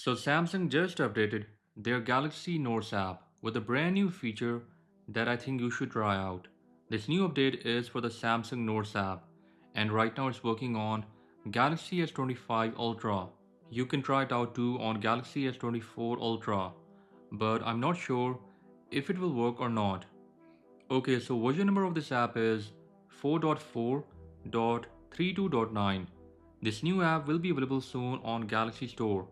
So Samsung just updated their Galaxy Notes app with a brand new feature that I think you should try out. This new update is for the Samsung Notes app, and right now it's working on Galaxy S25 Ultra. You can try it out too on Galaxy S24 Ultra, but I'm not sure if it will work or not. Okay, so version number of this app is 4.4.32.9. This new app will be available soon on Galaxy Store,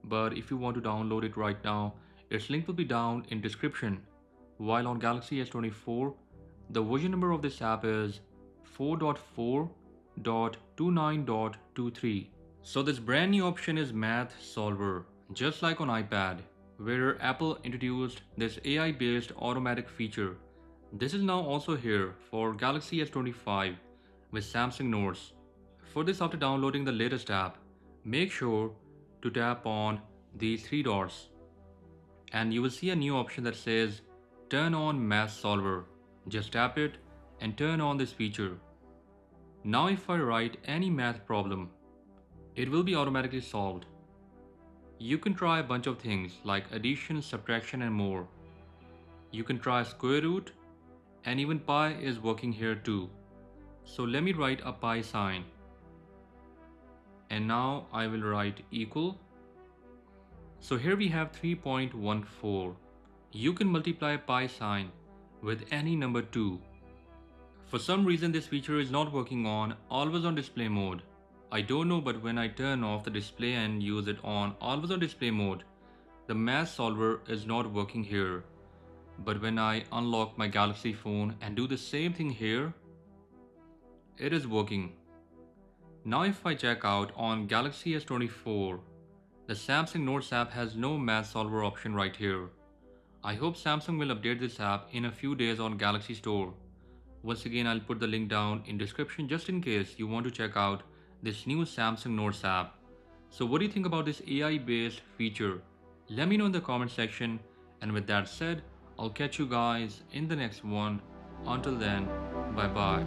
but if you want to download it right now, its link will be down in description. While on Galaxy S24, the version number of this app is 4.4.29.23. So this brand new option is Math Solver, just like on iPad, where Apple introduced this AI-based automatic feature. This is now also here for Galaxy S25 with Samsung Notes. For this, after downloading the latest app, make sure to tap on these three dots and you will see a new option that says Turn on Math Solver. Just tap it and turn on this feature. Now if I write any math problem, it will be automatically solved. You can try a bunch of things like addition, subtraction and more. You can try square root, and even pi is working here too. So let me write a pi sign. And now I will write equal. So here we have 3.14. You can multiply pi sign with any number too. For some reason this feature is not working on always on display mode. I don't know, but when I turn off the display and use it on always on display mode, the math solver is not working here. But when I unlock my Galaxy phone and do the same thing here, it is working. Now if I check out on Galaxy S24, the Samsung Notes app has no math solver option right here. I hope Samsung will update this app in a few days on Galaxy Store. Once again, I'll put the link down in description just in case you want to check out this new Samsung Notes app. So what do you think about this AI based feature? Let me know in the comment section, and with that said, I'll catch you guys in the next one. Until then, bye bye.